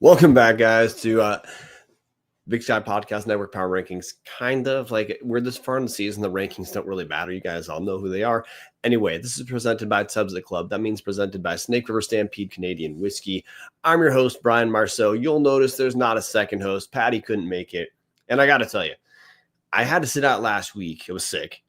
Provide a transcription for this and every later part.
Welcome back, guys, to Big Sky Podcast Network Power Rankings. Kind of like we're this far in the season, the rankings don't really matter. You guys all know who they are. Anyway, this is presented by Tubbs the Club. That means presented by Snake River Stampede Canadian Whiskey. I'm your host, Brian Marceau. You'll notice there's not a second host. Patty couldn't make it. And I got to tell you, I had to sit out last week. It was sick.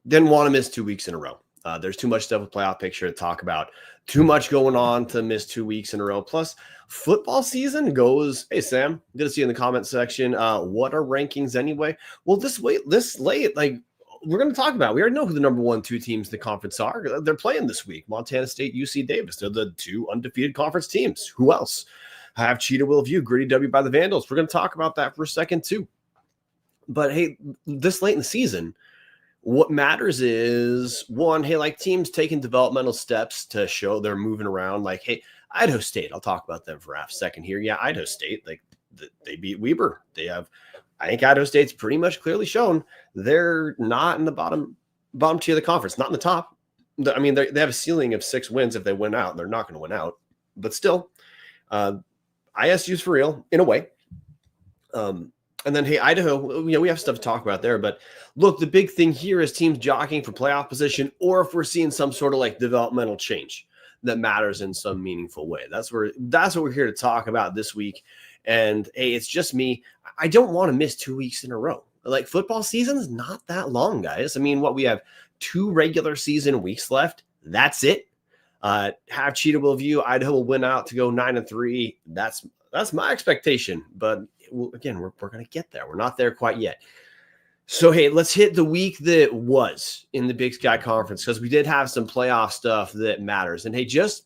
Didn't want to miss 2 weeks in a row. There's too much stuff with playoff picture to talk about. Too much going on to miss 2 weeks in a row. Plus, football season goes. Hey, Sam, good to see you in the comment section. What are rankings anyway? Well, this late, like we're going to talk about. We already know who the number 1, 2 teams in the conference are. They're playing this week. Montana State, UC Davis. They're the 2 undefeated conference teams. Who else? I have Cheetah View, Gritty W by the Vandals. We're going to talk about that for a second too. But hey, this late in the season, what matters is, one, hey, like teams taking developmental steps to show they're moving around. Like, hey, Idaho State, I'll talk about them for half a second here. Yeah, Idaho State, like they beat Weber. They have, I think Idaho State's pretty much clearly shown they're not in the bottom tier of the conference, not in the top. I mean, they have a ceiling of 6 wins if they win out. They're not going to win out, but still, ISU's for real in a way. And then, hey, Idaho, we have stuff to talk about there. But look, the big thing here is teams jockeying for playoff position, or if we're seeing some sort of like developmental change that matters in some meaningful way. That's what we're here to talk about this week. And hey, it's just me. I don't want to miss 2 weeks in a row. Like football season is not that long, guys. I mean, we have 2 regular season weeks left. That's it. Have Cheetah View. Idaho will win out to go 9-3. That's my expectation. But again, we're going to get there. We're not there quite yet. So, hey, let's hit the week that was in the Big Sky Conference, because we did have some playoff stuff that matters. And hey, just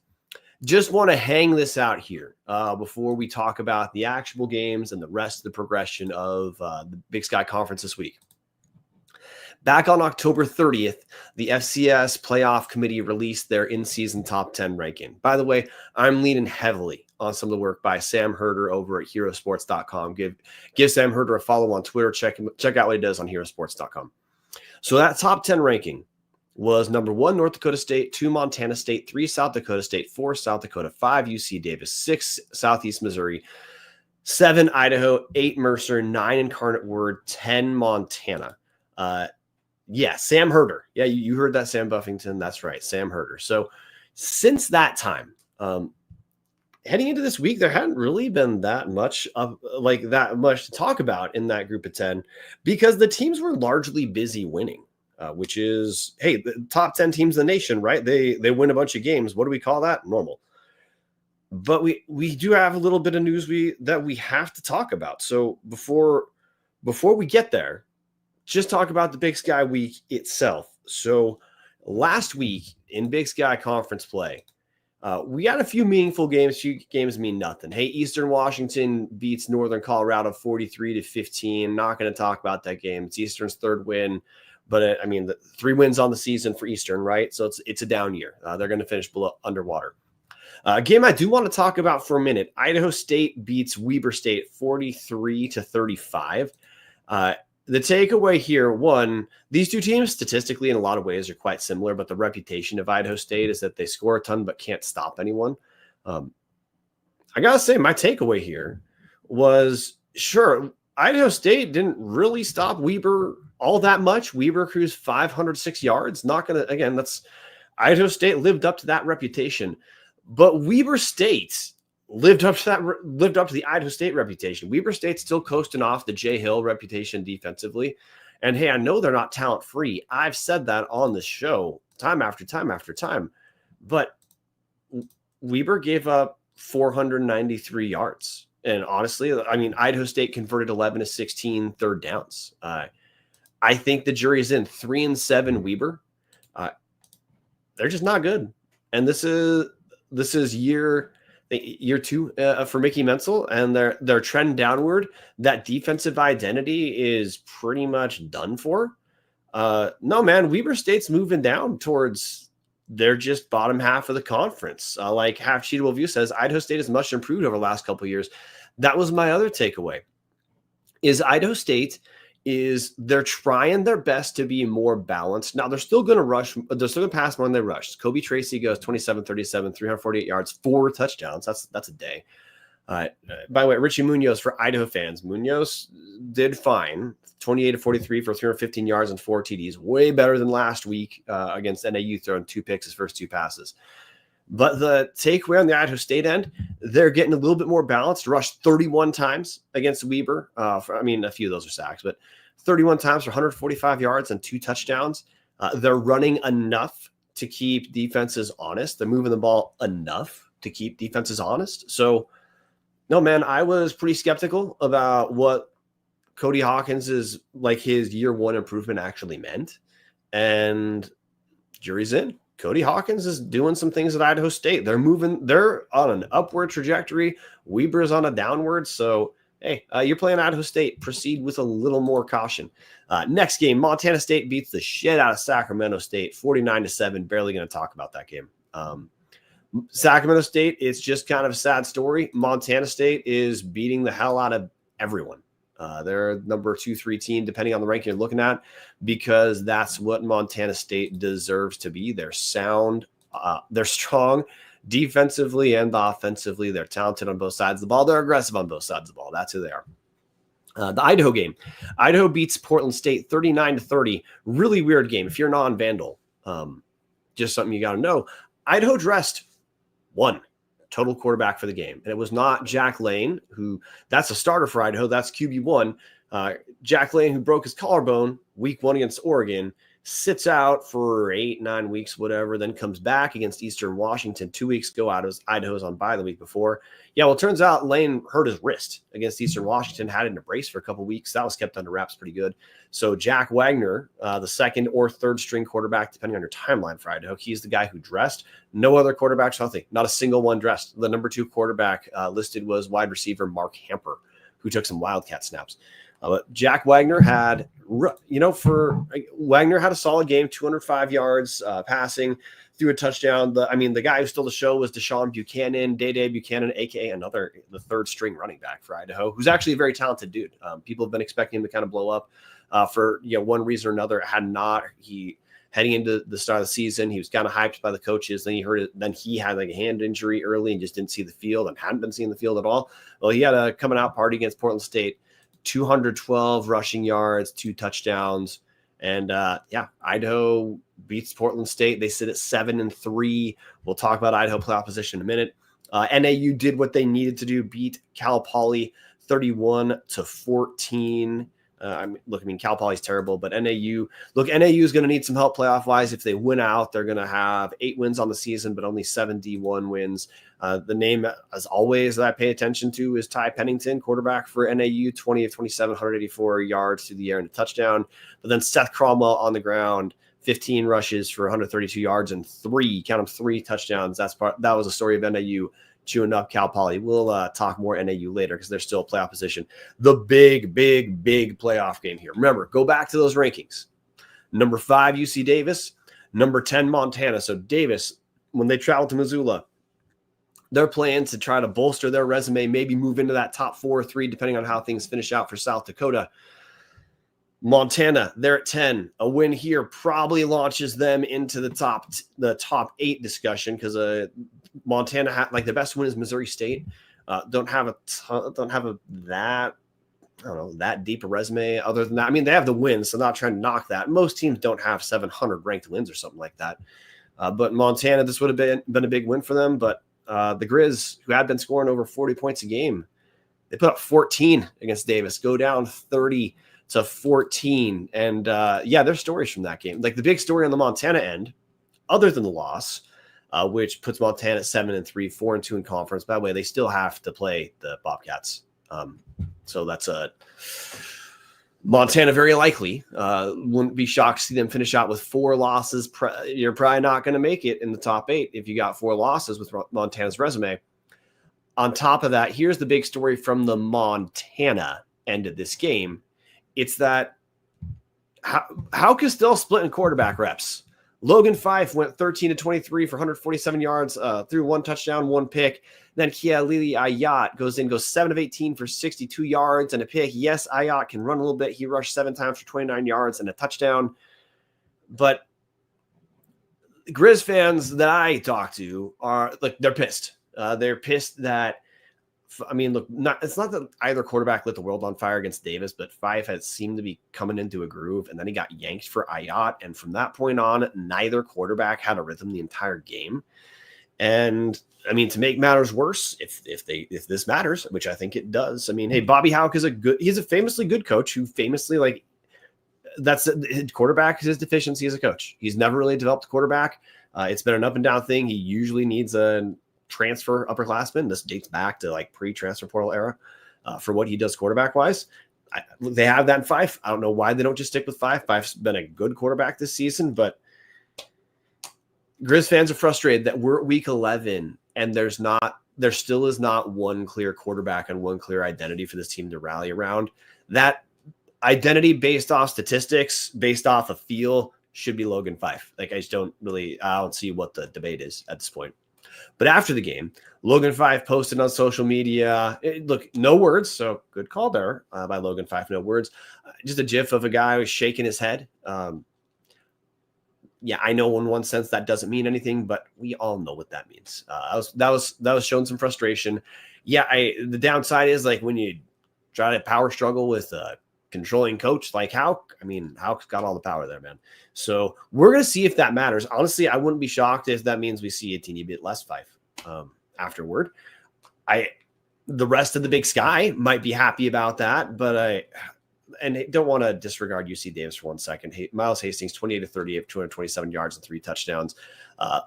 want to hang this out here before we talk about the actual games and the rest of the progression of the Big Sky Conference this week. Back on October 30th, the FCS Playoff Committee released their in-season top 10 ranking. By the way, I'm leaning heavily on some of the work by Sam Herder over at herosports.com. Give Sam Herder a follow on Twitter. Check out what he does on herosports.com. So that top 10 ranking was number 1, North Dakota State, 2, Montana State, 3, South Dakota State, 4, South Dakota, 5, UC Davis, 6, Southeast Missouri, 7, Idaho, 8, Mercer, 9, Incarnate Word, 10, Montana. Yeah, Sam Herder. Yeah, you heard that, Sam Buffington. That's right, Sam Herder. So since that time, heading into this week, there hadn't really been that much to talk about in that group of 10, because the teams were largely busy winning, which is, hey, the top 10 teams in the nation, right? They win a bunch of games. What do we call that? Normal. But we do have a little bit of news that we have to talk about. So before we get there, just talk about the Big Sky week itself. So last week in Big Sky Conference play, we had a few meaningful games. Few games mean nothing. Hey, Eastern Washington beats Northern Colorado 43-15. Not going to talk about that game. It's Eastern's 3rd win, but I mean, the 3 wins on the season for Eastern, right? So it's a down year. They're going to finish underwater. A game I do want to talk about for a minute. Idaho State beats Weber State 43-35. The takeaway here, one, these 2 teams statistically in a lot of ways are quite similar, but the reputation of Idaho State is that they score a ton but can't stop anyone. I got to say, my takeaway here was, sure, Idaho State didn't really stop Weber all that much. Weber cruised 506 yards. Not going to, again, that's Idaho State lived up to that reputation. But Weber State lived up to the Idaho State reputation. Weber State's still coasting off the Jay Hill reputation defensively. And hey, I know they're not talent free. I've said that on the show time after time after time. But Weber gave up 493 yards. And honestly, I mean, Idaho State converted 11 of 16 third downs. I think the jury's in. 3-7 Weber. They're just not good. And this is year 2 for Mickey Menzel, and their trend downward. That defensive identity is pretty much done for. No, man, Weber State's moving down towards they're just bottom half of the conference. Like Half Cheatable View says, Idaho State is much improved over the last couple of years. That was my other takeaway. Is Idaho State they're trying their best to be more balanced. Now, they're still going to rush. They're still going to pass more than they rush. Kobe Tracy goes 27-37, 348 yards, 4 touchdowns. That's a day. By the way, Richie Munoz for Idaho fans. Munoz did fine, 28-43 for 315 yards and 4 TDs. Way better than last week against NAU, throwing 2 picks his first 2 passes. But the takeaway on the Idaho State end, they're getting a little bit more balanced. Rushed 31 times against Weber. A few of those are sacks, but 31 times for 145 yards and 2 touchdowns. They're running enough to keep defenses honest. They're moving the ball enough to keep defenses honest. So, no, man, I was pretty skeptical about what Cody Hawkins is like his year 1 improvement actually meant. And jury's in. Cody Hawkins is doing some things at Idaho State. They're on an upward trajectory. Weber's on a downward. So, hey, you're playing Idaho State. Proceed with a little more caution. Next game, Montana State beats the shit out of Sacramento State, 49-7. Barely going to talk about that game. Sacramento State, it's just kind of a sad story. Montana State is beating the hell out of everyone. They're number 2-3 team, depending on the ranking you're looking at, because that's what Montana State deserves to be. They're sound. They're strong defensively and offensively. They're talented on both sides of the ball. They're aggressive on both sides of the ball. That's who they are. The Idaho game. Idaho beats Portland State 39-30. Really weird game. If you're non-Vandal, just something you got to know. Idaho dressed 1 total quarterback for the game. And it was not Jack Lane, who that's a starter for Idaho. That's QB1. Jack Lane, who broke his collarbone week 1 against Oregon, sits out for 8-9 weeks, whatever, then comes back against Eastern Washington 2 weeks ago. Idaho's on bye the week before. Yeah, well, it turns out Lane hurt his wrist against Eastern Washington, had it in a brace for a couple weeks. That was kept under wraps pretty good. So Jack Wagner, the second or third string quarterback, depending on your timeline for Idaho, he's the guy who dressed. No other quarterbacks healthy. Not a single one dressed. The number 2 quarterback listed was wide receiver Mark Hamper, who took some Wildcat snaps. But Jack Wagner had, Wagner had a solid game, 205 yards passing, threw a touchdown. The guy who stole the show was Deshaun Buchanan, Day Buchanan, a.k.a. the third string running back for Idaho, who's actually a very talented dude. People have been expecting him to kind of blow up for one reason or another. Had not. He heading into the start of the season, he was kind of hyped by the coaches. Then he had like a hand injury early and just didn't see the field and hadn't been seeing the field at all. Well, he had a coming out party against Portland State. 212 rushing yards, 2 touchdowns. And Idaho beats Portland State. They sit at 7-3. We'll talk about Idaho playoff position in a minute. NAU did what they needed to do, beat Cal Poly 31-14. Cal Poly's terrible, but NAU is going to need some help playoff wise. If they win out, they're going to have 8 wins on the season, but only 7 D1 wins. The name, as always, that I pay attention to is Ty Pennington, quarterback for NAU, 20 of 27, 184 yards through the air and a touchdown. But then Seth Cromwell on the ground, 15 rushes for 132 yards and 3 touchdowns. That was a story of NAU chewing up Cal Poly. We'll talk more NAU later because they're still a playoff position. The big playoff game here. Remember, go back to those rankings. Number 5, UC Davis. Number 10, Montana. So Davis, when they travel to Missoula, they're playing to try to bolster their resume, maybe move into that top 4 or 3, depending on how things finish out for South Dakota. Montana, they're at 10. A win here probably launches them into the top 8 discussion because Montana, the best win is Missouri State. Don't have that deep a resume. Other than that, they have the wins, so not trying to knock that. Most teams don't have 700 ranked wins or something like that. But Montana, this would have been a big win for them. But the Grizz, who had been scoring over 40 points a game, they put up 14 against Davis, go down 30-14. And there's stories from that game. Like the big story on the Montana end, other than the loss, which puts Montana at 7-3, 4-2 in conference. By the way, they still have to play the Bobcats. So that's Montana very likely. Wouldn't be shocked to see them finish out with 4 losses. You're probably not going to make it in the top 8 if you got 4 losses with Montana's resume. On top of that, here's the big story from the Montana end of this game. It's that how Castell split in quarterback reps. Logan Fife went 13-23 for 147 yards, threw 1 touchdown, 1 pick. Then Kialili Ayat goes 7 of 18 for 62 yards and a pick. Yes, Ayat can run a little bit. He rushed 7 times for 29 yards and a touchdown. But Grizz fans that I talk to are they're pissed. They're pissed that I mean, look, it's not that either quarterback lit the world on fire against Davis, but Fife had seemed to be coming into a groove, and then he got yanked for Ayat, and from that point on, neither quarterback had a rhythm the entire game. And I mean, to make matters worse, if this matters, which I think it does, I mean, hey, Bobby Houck he's a famously good coach who famously that's his quarterback is his deficiency as a coach. He's never really developed a quarterback. It's been an up and down thing. He usually needs a transfer upperclassman. This dates back to pre-transfer portal era for what he does quarterback wise. They have that in Fife. I don't know why they don't just stick with Fife. Fife's been a good quarterback this season, but Grizz fans are frustrated that we're at week 11 and there still is not one clear quarterback and one clear identity for this team to rally around. That identity based off statistics, based off a feel, should be Logan Fife. I don't see what the debate is at this point. But after the game, Logan Fife posted on social media, no words, so good call there by Logan Fife, no words. Just a gif of a guy who's shaking his head. Yeah, I know in one sense that doesn't mean anything, but we all know what that means. That was showing some frustration. Yeah, the downside is when you try to power struggle with a controlling coach like Houck. I mean, Houck's got all the power there, man. So we're gonna see if that matters. Honestly, I wouldn't be shocked if that means we see a teeny bit less Fife afterward. The rest of the Big Sky might be happy about that, but I don't want to disregard UC Davis for 1 second. Miles Hastings, 28-38, 227 yards and 3 touchdowns.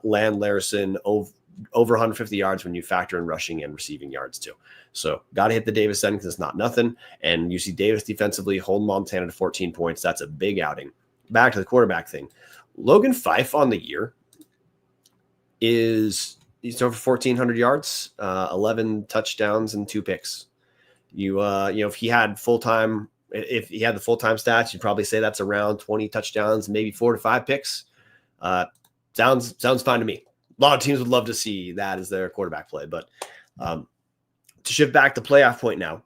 Land Larson over 150 yards when you factor in rushing and receiving yards too. So got to hit the Davis end because it's not nothing. And UC Davis defensively hold Montana to 14 points. That's a big outing. Back to the quarterback thing. Logan Fife on the year he's over 1,400 yards, 11 touchdowns and 2 picks. If he had the full-time stats, you'd probably say that's around 20 touchdowns, maybe 4 to 5 picks. Sounds fine to me. A lot of teams would love to see that as their quarterback play, but to shift back to playoff point now.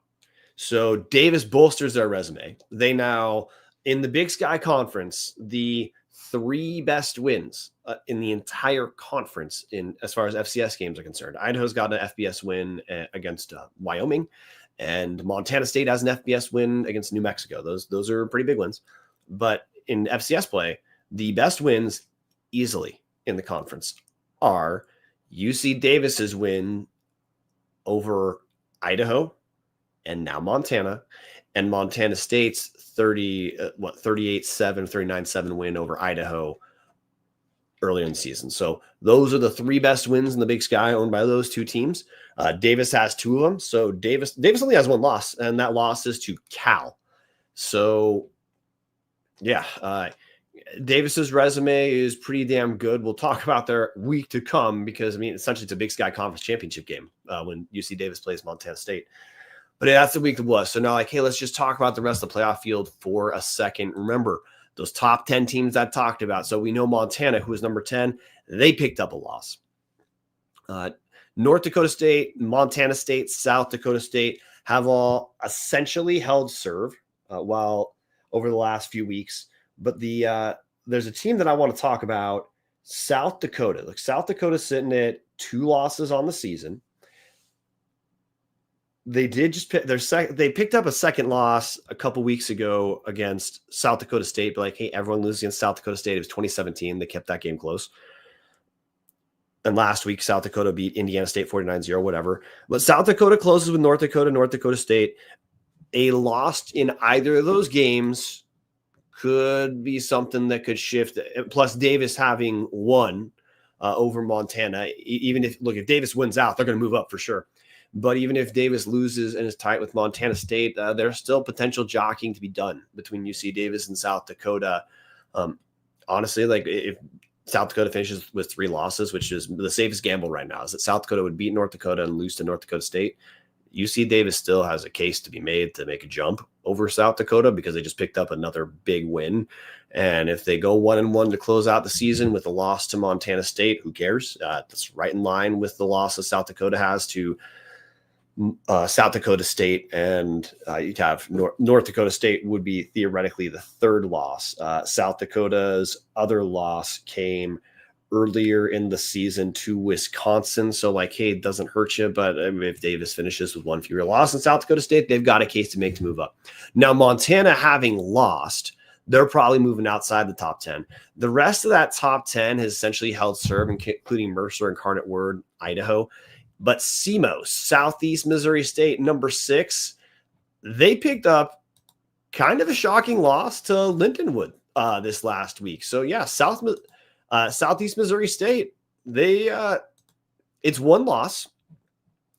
So Davis bolsters their resume. They now, in the Big Sky Conference, the 3 best wins in the entire conference as far as FCS games are concerned. Idaho's got an FBS win against Wyoming, and Montana State has an FBS win against New Mexico. Those are pretty big wins. But in FCS play, the best wins easily in the conference are UC Davis's win over Idaho and now Montana, and Montana State's 38-7, 39-7 win over Idaho earlier in the season. So those are the 3 best wins in the Big Sky owned by those 2 teams. Davis has 2 of them. So Davis only has 1 loss, and that loss is to Cal. So yeah, Davis's resume is pretty damn good. We'll talk about their week to come because, essentially it's a Big Sky Conference championship game when UC Davis plays Montana State. But that's the week that was. So now, hey, let's just talk about the rest of the playoff field for a second. Remember, those top 10 teams I talked about. So we know Montana, who is number 10, they picked up a loss. North Dakota State, Montana State, South Dakota State have all essentially held serve while over the last few weeks. But there's a team that I want to talk about, South Dakota. Look, South Dakota's sitting at 2 losses on the season. They did just pick they picked up a second loss a couple weeks ago against South Dakota State. But hey, everyone loses against South Dakota State. It was 2017. They kept that game close. And last week, South Dakota beat Indiana State 49-0, whatever. But South Dakota closes with North Dakota State. A loss in either of those games could be something that could shift. Plus, Davis having won over Montana, even if Davis wins out, they're going to move up for sure. But even if Davis loses and is tight with Montana State, there's still potential jockeying to be done between UC Davis and South Dakota. Honestly, if South Dakota finishes with 3 losses, which is the safest gamble right now, is that South Dakota would beat North Dakota and lose to North Dakota State. UC Davis still has a case to be made to make a jump over South Dakota because they just picked up another big win. And if they go 1-1 to close out the season with a loss to Montana State, who cares? That's right in line with the loss that South Dakota has to South Dakota State, and you'd have North Dakota State would be theoretically the 3rd loss. South Dakota's other loss came earlier in the season to Wisconsin. So like, hey, it doesn't hurt you. But if Davis finishes with one fewer loss in South Dakota State, they've got a case to make to move up. Now, Montana having lost, they're probably moving outside the top 10. The rest of that top 10 has essentially held serve, including Mercer, Incarnate Word, Idaho. But SEMO, Southeast Missouri State, number 6, they picked up kind of a shocking loss to Lindenwood this last week. So yeah, Southeast Missouri State, it's one loss.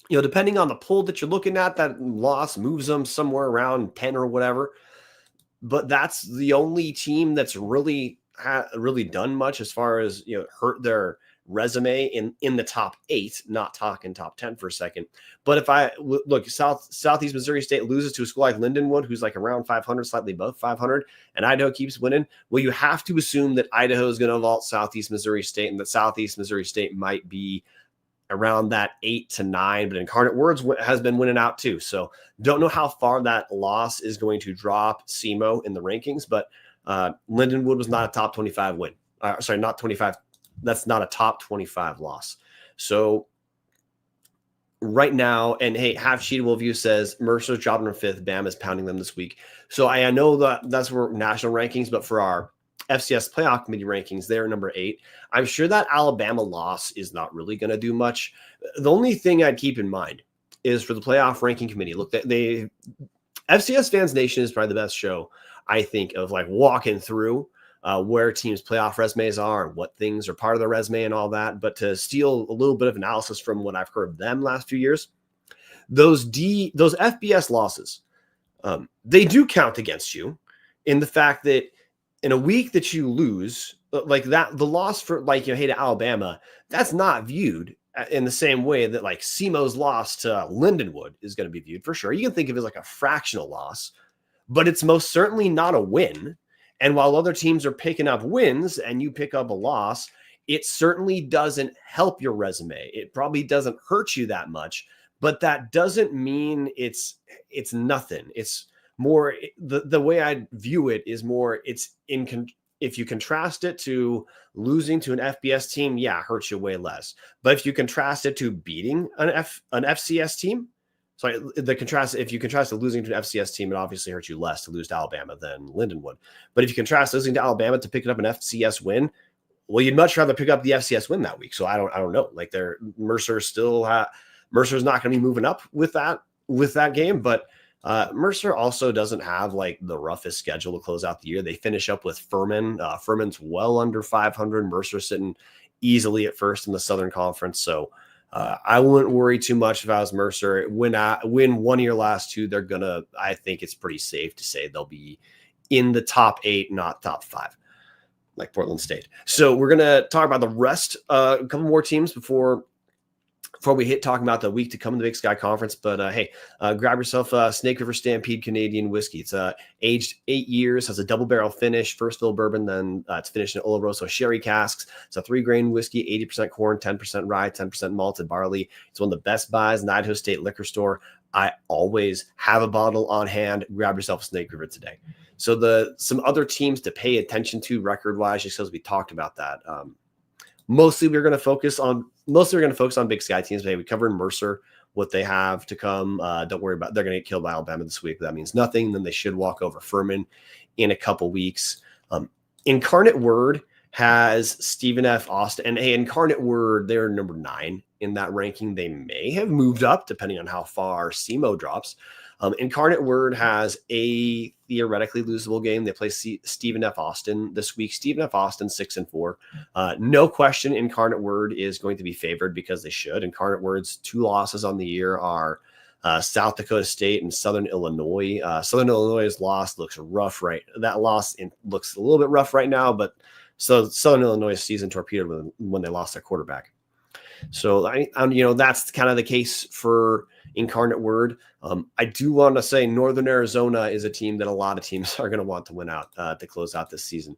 Depending on the poll that you're looking at, that loss moves them somewhere around 10 or whatever. But that's the only team that's really done much as far as hurt their resume in the top 8, not talking top 10 for a second. But if I look, Southeast Missouri State loses to a school like Lindenwood, who's like around 500, slightly above 500, and Idaho keeps winning, well, you have to assume that Idaho is going to vault Southeast Missouri State, and that Southeast Missouri State might be around that 8 to 9, but Incarnate Words has been winning out too. So don't know how far that loss is going to drop SEMO in the rankings, but Lindenwood was not a top 25 win. Not 25. That's not a top 25 loss. So right now, and hey, Half Cheatable View says Mercer's dropping in 5th. Bama's pounding them this week. So I know that's for national rankings, but for our FCS playoff committee rankings, they're number 8. I'm sure that Alabama loss is not really going to do much. The only thing I'd keep in mind is for the playoff ranking committee. Look, FCS Fans Nation is probably the best show, I think, of like walking through where teams' playoff resumes are and what things are part of their resume and all that. But to steal a little bit of analysis from what I've heard them last few years, those FBS losses, they do count against you in the fact that in a week that you lose like that, the loss for hey, to Alabama, that's not viewed in the same way that like SEMO's loss to Lindenwood is going to be viewed for sure. You can think of it as like a fractional loss, but it's most certainly not a win. And while other teams are picking up wins and you pick up a loss, it certainly doesn't help your resume. It probably doesn't hurt you that much, but that doesn't mean it's nothing. It's more the way I view it is more if you contrast it to losing to an FBS team, yeah, it hurts you way less. But if you contrast it to beating an FCS team, if you contrast to losing to an FCS team, it obviously hurts you less to lose to Alabama than Lindenwood. But if you contrast losing to Alabama to picking up an FCS win, well, you'd much rather pick up the FCS win that week. So I don't know. Like Mercer's not going to be moving up with that game, but Mercer also doesn't have like the roughest schedule to close out the year. They finish up with Furman. Furman's well under 500. Mercer sitting easily at first in the Southern Conference. So I wouldn't worry too much if I was Mercer. Win one of your last 2, I think it's pretty safe to say they'll be in the top 8, not top 5, like Portland State. So we're going to talk about the rest, a couple more teams before we hit talking about the week to come in the Big Sky Conference. But hey, grab yourself a Snake River Stampede Canadian whiskey. It's aged 8 years, has a double barrel finish, first fill bourbon, then it's finished in Oloroso sherry casks. It's a 3-grain whiskey, 80% corn, 10% rye, 10% malted barley. It's one of the best buys in the Idaho State liquor store. I always have a bottle on hand. Grab yourself a Snake River today. So some other teams to pay attention to record-wise, just because we talked about that. Mostly we're going to focus on Big Sky teams. Maybe we covered Mercer, what they have to come. Don't worry about, they're going to get killed by Alabama this week. That means nothing. Then they should walk over Furman in a couple weeks. Incarnate Word has Stephen F. Austin. And hey, Incarnate Word, they're number 9 in that ranking. They may have moved up depending on how far SEMO drops. Incarnate Word has a theoretically losable game. They play Stephen F. Austin this week. Stephen F. Austin 6-4. No question, Incarnate Word is going to be favored because they should. Incarnate Word's 2 losses on the year are South Dakota State and Southern Illinois. Southern Illinois' loss looks rough, right? That loss looks a little bit rough right now, but so Southern Illinois season torpedoed when they lost their quarterback. So that's kind of the case for Incarnate Word. I do want to say Northern Arizona is a team that a lot of teams are going to want to win out to close out this season.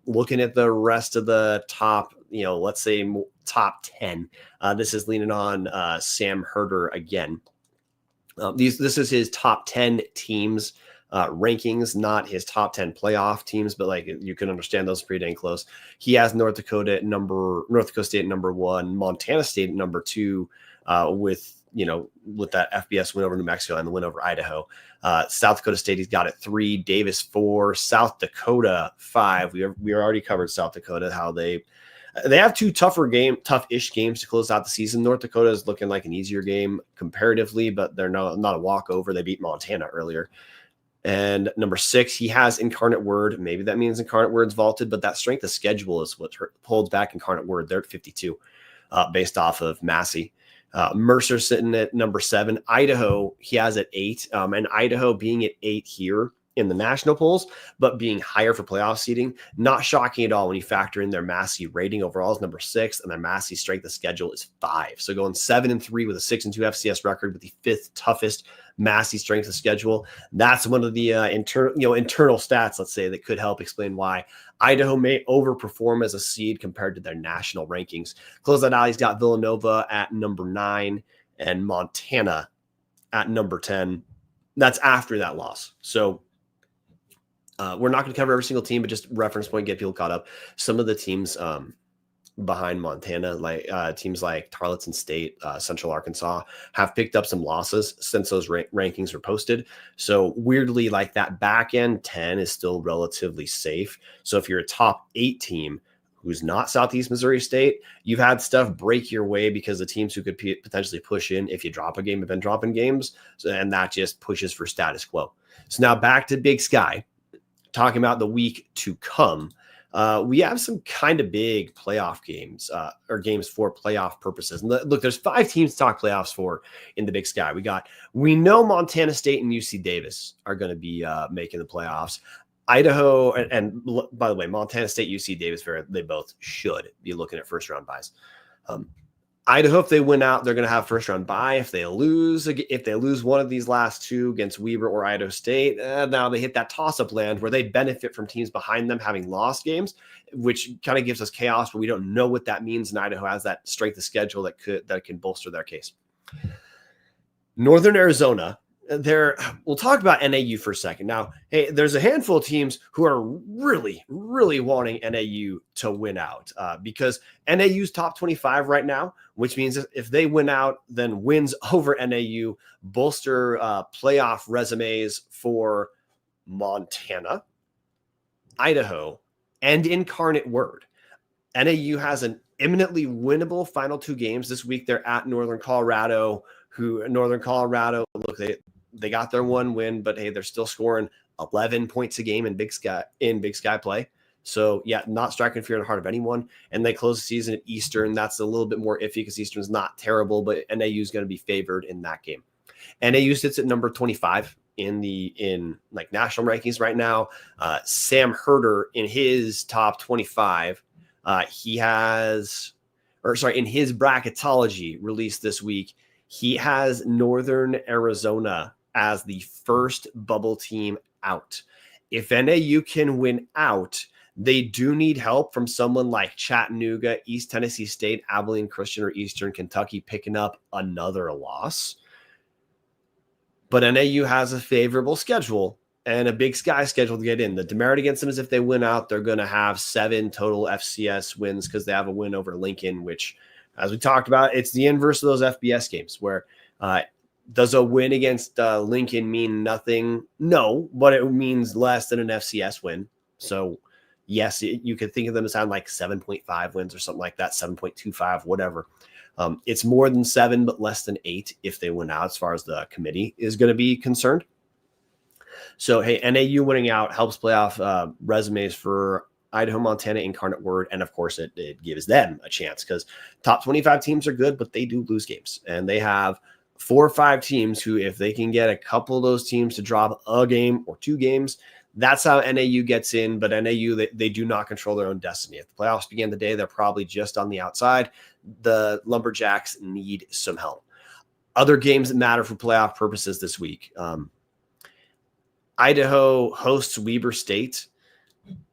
Looking at the rest of the top, let's say top 10, this is leaning on Sam Herder again. This is his top 10 teams rankings, not his top 10 playoff teams, but like you can understand those are pretty dang close. He has North Dakota State at number 1, Montana State at number 2, with that FBS win over New Mexico and the win over Idaho. South Dakota State, he's got at 3, Davis 4, South Dakota 5. We already covered South Dakota, how they have 2 tough-ish games to close out the season. North Dakota is looking like an easier game comparatively, but they're not a walkover. They beat Montana earlier. And number 6, he has Incarnate Word. Maybe that means Incarnate Word's vaulted, but that strength of schedule is what holds back Incarnate Word. They're at 52, based off of Massey. Mercer sitting at number 7. Idaho, he has at 8. And Idaho being at 8 here in the national polls, but being higher for playoff seeding, not shocking at all when you factor in their Massey rating overall is number 6, and their Massey strength of schedule is 5. So going 7-3 with a 6-2 FCS record with the 5th toughest Massey strength of schedule. That's one of the internal stats, let's say, that could help explain why Idaho may overperform as a seed compared to their national rankings. Close that out. He's got Villanova at number 9 and Montana at number 10. That's after that loss. So we're not going to cover every single team, but just reference point, get people caught up. Some of the teams behind Montana, like teams like Tarleton State, Central Arkansas, have picked up some losses since those rankings were posted. So weirdly, like that back end 10 is still relatively safe. So if you're a top 8 team who's not Southeast Missouri State, you've had stuff break your way because the teams who could potentially push in if you drop a game have been dropping games. And that just pushes for status quo. So now back to Big Sky. Talking about the week to come, we have some kind of big playoff games or games for playoff purposes. And look, there's 5 teams to talk playoffs for in the Big Sky. We know Montana State and UC Davis are going to be making the playoffs. Idaho, and by the way, Montana State, UC Davis, they both should be looking at first round buys. Idaho, if they win out, they're going to have first round bye. If they lose one of these last 2 against Weber or Idaho State, now they hit that toss-up land where they benefit from teams behind them having lost games, which kind of gives us chaos, but we don't know what that means. And Idaho has that strength of schedule that can bolster their case. Northern Arizona. We'll talk about NAU for a second. Now, hey, there's a handful of teams who are really, really wanting NAU to win out because NAU's top 25 right now, which means if they win out, then wins over NAU bolster playoff resumes for Montana, Idaho, and Incarnate Word. NAU has an imminently winnable final 2 games this week. They're at Northern Colorado, look, they got their 1 win, but hey, they're still scoring 11 points a game in Big Sky play. So yeah, not striking fear in the heart of anyone. And they close the season at Eastern. That's a little bit more iffy because Eastern's not terrible, but NAU is going to be favored in that game. NAU sits at number 25 in national rankings right now. Sam Herder in his top 25, in his bracketology released this week, he has Northern Arizona as the first bubble team out. If NAU can win out, they do need help from someone like Chattanooga, East Tennessee State, Abilene Christian, or Eastern Kentucky picking up another loss. But NAU has a favorable schedule and a Big Sky schedule to get in. The demerit against them is if they win out, they're going to have 7 total FCS wins because they have a win over Lincoln, which, as we talked about, it's the inverse of those FBS games where does a win against Lincoln mean nothing? No, but it means less than an FCS win. So yes, you could think of them as having like 7.5 wins or something like that, 7.25, whatever. It's more than 7, but less than 8 if they win out as far as the committee is going to be concerned. So, hey, NAU winning out helps playoff resumes for Idaho, Montana, Incarnate Word, and of course it gives them a chance because top 25 teams are good, but they do lose games. And they have 4 or 5 teams who, if they can get a couple of those teams to drop a game or 2 games, that's how NAU gets in. But NAU, they do not control their own destiny. If the playoffs begin today, they're probably just on the outside. The Lumberjacks need some help. Other games that matter for playoff purposes this week. Idaho hosts Weber State.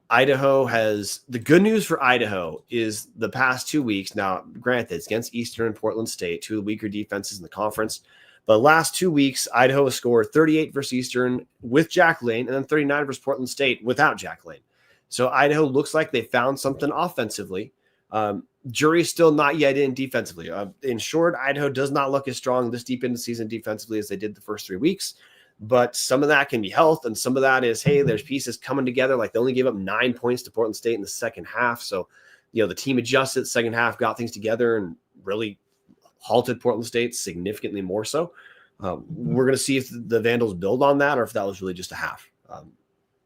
Idaho has the good news for Idaho is the past 2 weeks. Now, granted, it's against Eastern and Portland State, 2 of the weaker defenses in the conference, But last 2 weeks, Idaho has scored 38 versus Eastern with Jack Lane, and then 39 versus Portland State without Jack Lane. So Idaho looks like they found something offensively. Jury's still not yet in defensively. In short, Idaho does not look as strong this deep into the season defensively as they did the first 3 weeks. But some of that can be health, and some of that is, hey, there's pieces coming together. Like they only gave up 9 points to Portland State in the second half. So, the team adjusted second half, got things together, and really halted Portland State significantly more so. We're going to see if the Vandals build on that or if that was really just a half.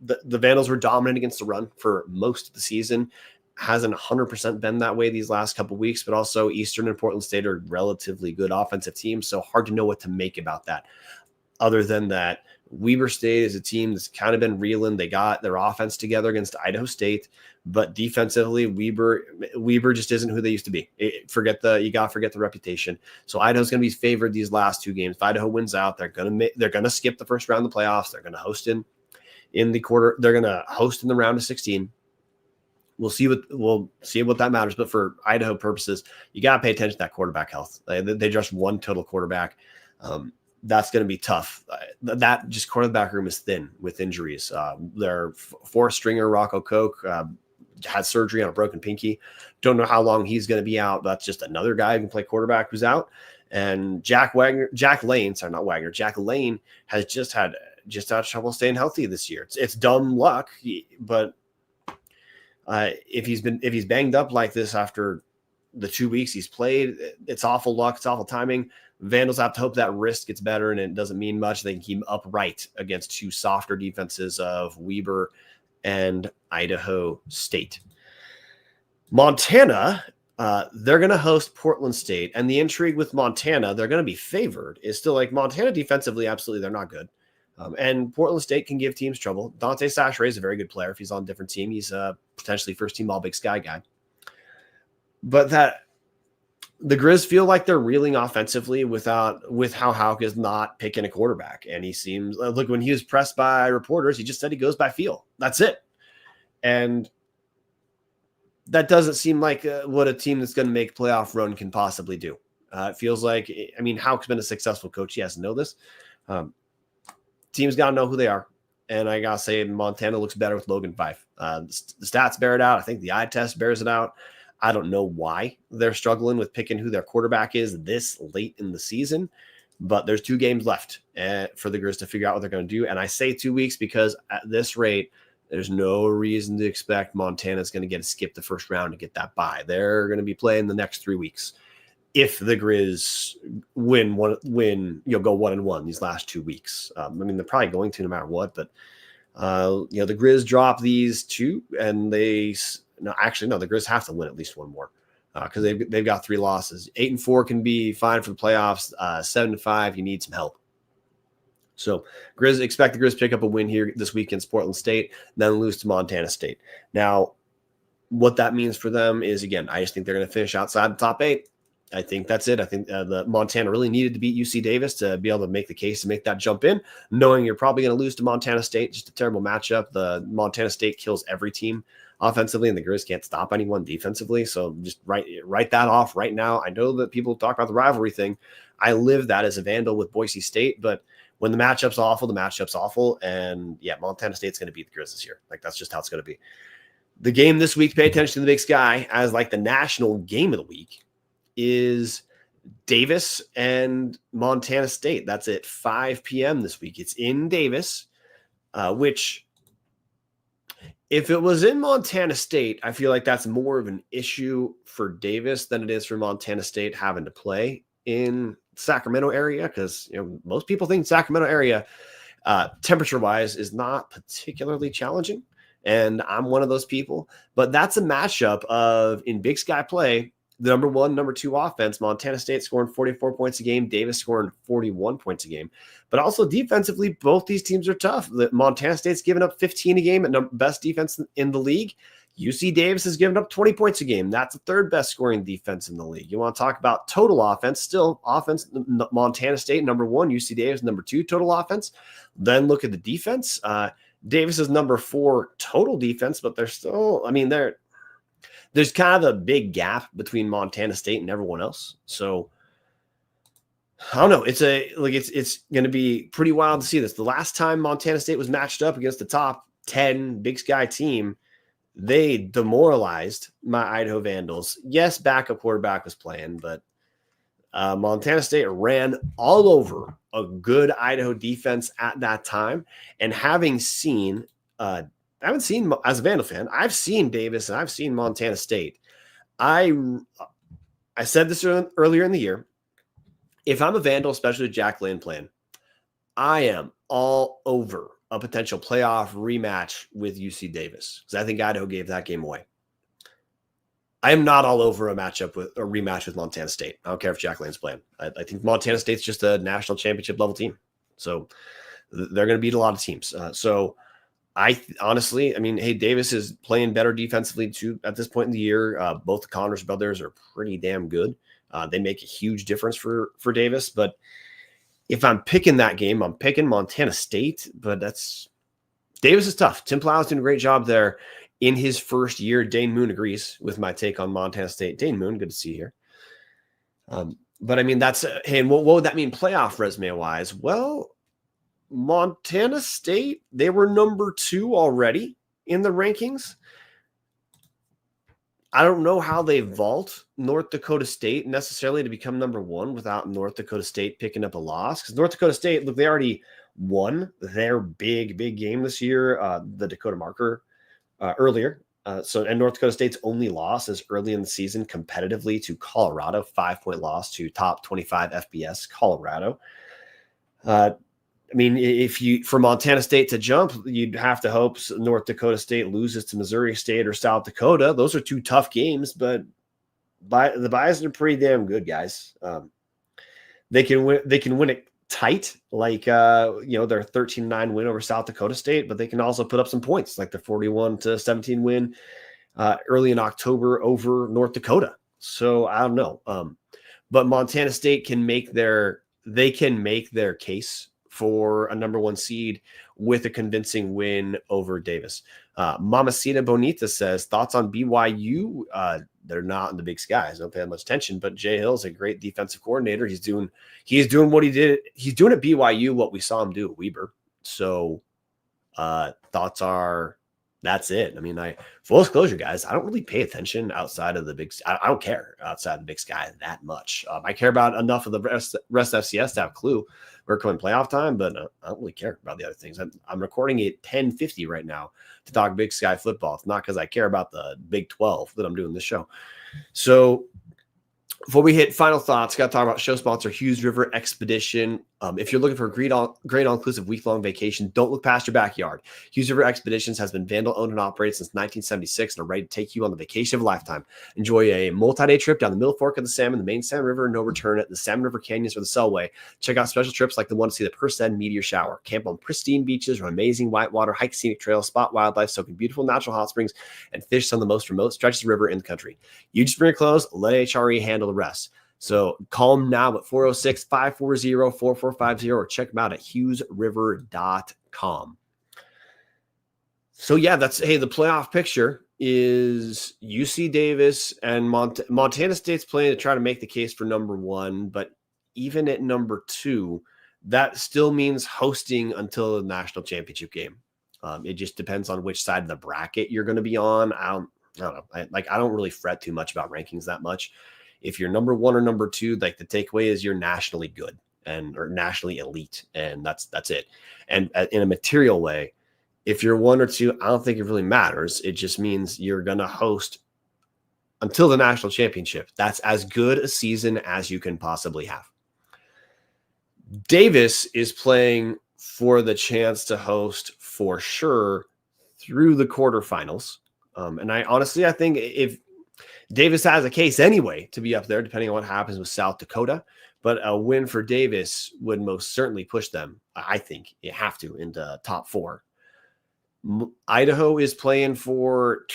The Vandals were dominant against the run for most of the season. Hasn't 100% been that way these last couple of weeks, but also Eastern and Portland State are relatively good offensive teams, so hard to know what to make about that. Other than that, Weber State is a team that's kind of been reeling. They got their offense together against Idaho State, but defensively, Weber just isn't who they used to be. You got to forget the reputation. So Idaho's going to be favored these last 2 games. If Idaho wins out, they're going to skip the first round of the playoffs. They're going to host in the quarter. They're going to host in the round of 16. We'll see what that matters. But for Idaho purposes, you got to pay attention to that quarterback health. They just one total quarterback. That's going to be tough. That just quarterback room is thin with injuries. Their 4th-stringer, Rocco Koch, had surgery on a broken pinky. Don't know how long he's going to be out. That's just another guy who can play quarterback who's out. And Jack Lane has just had trouble staying healthy this year. It's dumb luck, but if he's banged up like this after the 2 weeks he's played, it's awful luck. It's awful timing. Vandals have to hope that wrist gets better, and it doesn't mean much. They can keep him upright against 2 softer defenses of Weber and Idaho State. Montana, they're going to host Portland State, and the intrigue with Montana, they're going to be favored, is still like Montana defensively, absolutely, they're not good. And Portland State can give teams trouble. Dante Sachre is a very good player. If he's on a different team, he's potentially first-team All-Big Sky guy. But the Grizz feel like they're reeling offensively with how Houck is not picking a quarterback. And he seems, look, when he was pressed by reporters, he just said he goes by feel. That's it. And that doesn't seem like what a team that's going to make playoff run can possibly do. It feels like, Houck's been a successful coach. He has to know this. Teams got to know who they are. And I got to say, Montana looks better with Logan Fife. The stats bear it out. I think the eye test bears it out. I don't know why they're struggling with picking who their quarterback is this late in the season, but there's 2 games left for the Grizz to figure out what they're going to do. And I say 2 weeks because at this rate, there's no reason to expect Montana's going to get to skip the first round to get that bye. They're going to be playing the next 3 weeks. If the Grizz go 1-1 these last 2 weeks. They're probably going to no matter what, but the Grizz drop these 2 and the Grizz have to win at least 1 more because they've got 3 losses. 8-4 can be fine for the playoffs. 7-5, you need some help. So expect the Grizz pick up a win here this week against Portland State, then lose to Montana State. Now, what that means for them is, again, I just think they're going to finish outside the top 8. I think that's it. I think the Montana really needed to beat UC Davis to be able to make the case to make that jump in, knowing you're probably going to lose to Montana State. Just a terrible matchup. The Montana State kills every team offensively, and the Grizz can't stop anyone defensively. So just write that off right now. I know that people talk about the rivalry thing. I live that as a Vandal with Boise State, but when the matchup's awful, the matchup's awful. And yeah, Montana State's going to beat the Grizz this year. Like, that's just how it's going to be. The game this week, pay attention to the Big Sky as like the national game of the week, is Davis and Montana State. That's at 5 p.m. this week. It's in Davis, which if it was in Montana State, I feel like that's more of an issue for Davis than it is for Montana State having to play in Sacramento area, because most people think Sacramento area temperature-wise is not particularly challenging, and I'm one of those people. But that's a matchup of, in Big Sky play, the number 1, number 2 offense, Montana State scoring 44 points a game, Davis scoring 41 points a game. But also defensively, both these teams are tough. The Montana State's given up 15 a game at best defense in the league. UC Davis has given up 20 points a game. That's the 3rd best scoring defense in the league. You want to talk about total offense, still offense, Montana State, number 1, UC Davis, number 2 total offense. Then look at the defense. Davis is number 4 total defense, but they're still, there's kind of a big gap between Montana State and everyone else. So I don't know. It's going to be pretty wild to see this. The last time Montana State was matched up against the top 10 Big Sky team, they demoralized my Idaho Vandals. Yes, backup quarterback was playing, but Montana State ran all over a good Idaho defense at that time. And having seen, I haven't seen, as a Vandal fan, I've seen Davis and I've seen Montana State. I said this earlier in the year. If I'm a Vandal, especially with Jack Lane playing, I am all over a potential playoff rematch with UC Davis because I think Idaho gave that game away. I am not all over a rematch with Montana State. I don't care if Jack Lane's playing. I think Montana State's just a national championship level team. So they're going to beat a lot of teams. So honestly, I mean, hey, Davis is playing better defensively too at this point in the year. Both the Connors brothers are pretty damn good. They make a huge difference for Davis. But if I'm picking that game, I'm picking Montana State. But Davis is tough. Tim Plow's doing a great job there in his first year. Dane Moon agrees with my take on Montana State. Dane Moon, good to see you here. But I mean, hey, and what would that mean playoff resume wise? Well, Montana State, they were number 2 already in the rankings. I don't know how they vault North Dakota State necessarily to become number 1 without North Dakota State picking up a loss. Because North Dakota State, look, they already won their big game this year, the Dakota Marker earlier. And North Dakota State's only loss is early in the season competitively to Colorado, 5-point loss to top 25 FBS Colorado. I mean, for Montana State to jump, you'd have to hope North Dakota State loses to Missouri State or South Dakota. Those are 2 tough games, but the Bison are pretty damn good, guys. They can win it tight, like their 13-9 win over South Dakota State, but they can also put up some points, like the 41-17 win early in October over North Dakota. So I don't know, but Montana State can make their case for a number 1 seed with a convincing win over Davis. Mamacita Bonita says, thoughts on BYU? They're not in the Big Sky. I don't pay that much attention, but Jay Hill's a great defensive coordinator. He's doing what he did. He's doing at BYU what we saw him do at Weber. So thoughts are, that's it. I mean, full disclosure, guys, I don't really pay attention outside of the Big. I don't care outside of the Big Sky that much. I care about enough of the rest FCS to have a clue. We're coming playoff time, but I don't really care about the other things. I'm recording at 10:50 right now to talk Big Sky football. It's not because I care about the Big 12 that I'm doing this show. So before we hit final thoughts, got to talk about show sponsor Hughes River Expedition. If you're looking for a great all-inclusive week-long vacation, don't look past your backyard. Hughes River Expeditions has been Vandal-owned and operated since 1976 and are ready to take you on the vacation of a lifetime. Enjoy a multi-day trip down the Middle Fork of the Salmon, the main Salmon River, no return at the Salmon River Canyons or the Selway. Check out special trips like the one to see the Perced meteor shower. Camp on pristine beaches or amazing whitewater, hike scenic trails, spot wildlife, soak in beautiful natural hot springs, and fish some of the most remote stretches of river in the country. You just bring your clothes, let HRE handle the rest. So call them now at 406-540-4450 or check them out at hughesriver.com. So yeah, the playoff picture is UC Davis and Montana State's playing to try to make the case for number 1, but even at number 2, that still means hosting until the national championship game. It just depends on which side of the bracket you're going to be on. I don't know. I don't really fret too much about rankings that much. If you're number 1 or number 2, like the takeaway is you're nationally good or nationally elite, and that's it. And in a material way, if you're 1 or 2, I don't think it really matters. It just means you're going to host until the national championship. That's as good a season as you can possibly have. Davis is playing for the chance to host for sure through the quarterfinals. And I think if Davis has a case anyway to be up there, depending on what happens with South Dakota. But a win for Davis would most certainly push them, I think, you have to, into top 4. Idaho is playing for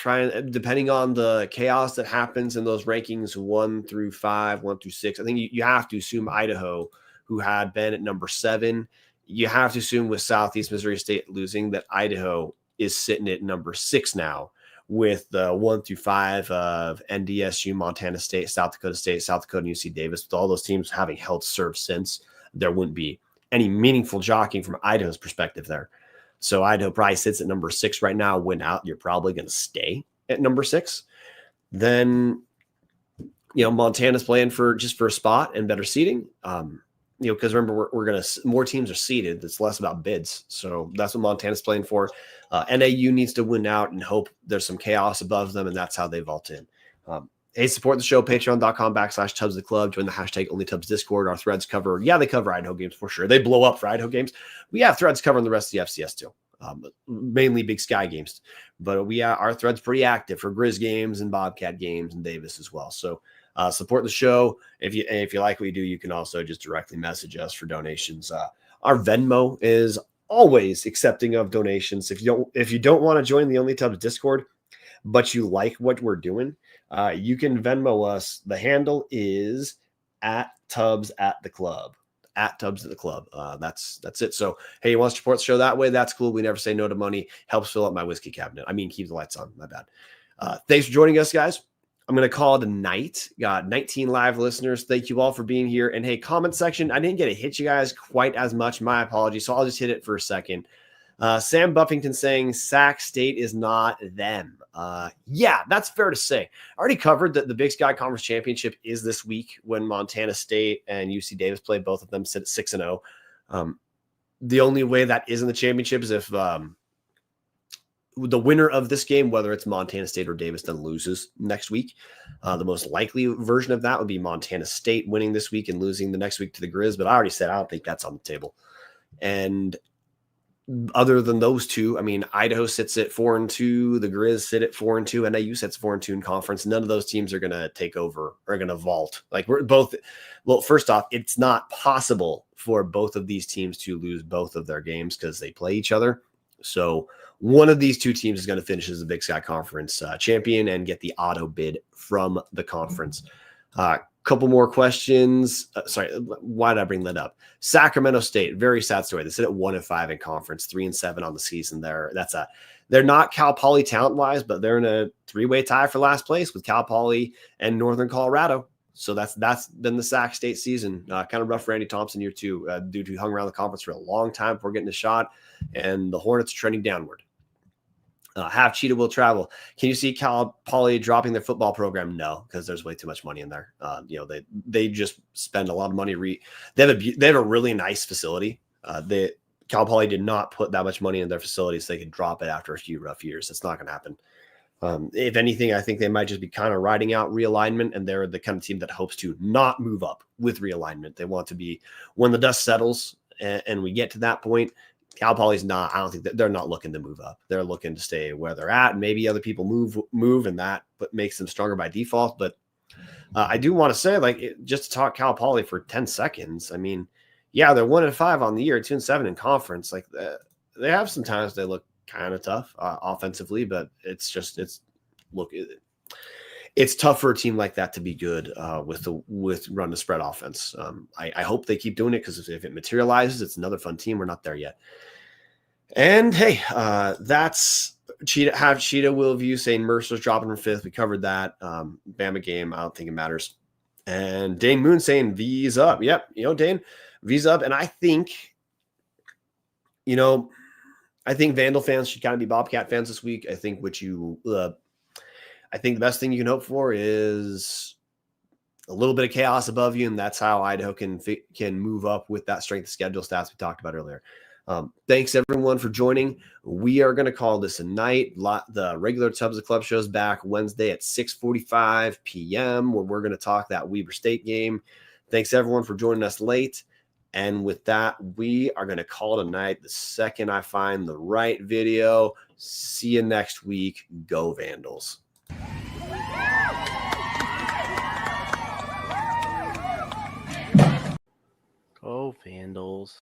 depending on the chaos that happens in those rankings 1 through 5, 1 through 6. I think you have to assume Idaho, who had been at number 7, you have to assume with Southeast Missouri State losing that Idaho is sitting at number 6 now, with the 1 through 5 of NDSU, Montana State, South Dakota, and UC Davis, with all those teams having held serve since, there wouldn't be any meaningful jockeying from Idaho's perspective there. So Idaho probably sits at number 6 right now. Win out, you're probably going to stay at number 6. Then, Montana's playing for a spot and better seating. Because remember, we're going to, more teams are seeded. It's less about bids. So that's what Montana's playing for. NAU needs to win out and hope there's some chaos above them, and that's how they vault in. Hey, support the show, patreon.com/Tubs of the Club. Join the #OnlyTubs Discord. Our threads cover, they cover Idaho games for sure. They blow up for Idaho games. We have threads covering the rest of the FCS too, mainly Big Sky games. But our thread's pretty active for Grizz games and Bobcat games and Davis as well. So support the show. If you like what we do, you can also just directly message us for donations. Our Venmo is always accepting of donations. If you don't want to join the Only Tubs Discord, but you like what we're doing, you can Venmo us. The handle is @Tubs at the Club. @Tubs at the Club. That's it. So hey, you want to support the show that way? That's cool. We never say no to money. Helps fill up my whiskey cabinet. Keep the lights on. My bad. Thanks for joining us, guys. I'm going to call it a night. Got 19 live listeners. Thank you all for being here. And hey, comment section. I didn't get to hit you guys quite as much. My apologies. So I'll just hit it for a second. Sam Buffington saying Sac State is not them. Yeah, that's fair to say. I already covered that the Big Sky Conference Championship is this week when Montana State and UC Davis play. Both of them sit at 6-0. The only way that is in the championship is if the winner of this game, whether it's Montana State or Davis, then loses next week. The most likely version of that would be Montana State winning this week and losing the next week to the Grizz. But I already said I don't think that's on the table. And other than those two, Idaho sits at 4-2, the Grizz sit at 4-2, and NAU sits 4-2 in conference. None of those teams are going to take over or going to vault. We're both. Well, first off, it's not possible for both of these teams to lose both of their games because they play each other. So one of these two teams is going to finish as the Big Sky Conference champion and get the auto bid from the conference. Couple more questions. Sorry, why did I bring that up? Sacramento State, very sad story. They sit at 1-5 in conference, 3-7 on the season. They're not Cal Poly talent wise, but they're in a 3-way tie for last place with Cal Poly and Northern Colorado. So that's been the Sac State season. Kind of rough for Andy Thompson year 2, due to he hung around the conference for a long time before getting a shot, and the Hornets are trending downward. Half Cheetah will travel. Can you see Cal Poly dropping their football program? No, because there's way too much money in there. They just spend a lot of money. They have a really nice facility. Cal Poly did not put that much money in their facility so they could drop it after a few rough years. It's not going to happen. If anything, I think they might just be kind of riding out realignment, and they're the kind of team that hopes to not move up with realignment. They want to be, when the dust settles and we get to that point, Cal Poly's not. I don't think that they're not looking to move up. They're looking to stay where they're at. Maybe other people move, and that makes them stronger by default. But I do want to say, just to talk Cal Poly for 10 seconds. They're 1-5 on the year, 2-7 in conference. They have some times they look kind of tough offensively, but it's tough for a team like that to be good with run to spread offense. I hope they keep doing it, because if it materializes, it's another fun team. We're not there yet. And hey, that's Cheetah will view saying Mercer's dropping from 5th. We covered that. Bama game, I don't think it matters. And Dane Moon saying V's up. Yep, Dane, V's up. And I think Vandal fans should kind of be Bobcat fans this week. I think I think the best thing you can hope for is a little bit of chaos above you, and that's how Idaho can move up with that strength of schedule stats we talked about earlier. Thanks, everyone, for joining. We are going to call this a night. The regular Tubs of the Club show's back Wednesday at 6:45 p.m., where we're going to talk that Weber State game. Thanks, everyone, for joining us late. And with that, we are going to call it a night the second I find the right video. See you next week. Go Vandals. Go Vandals.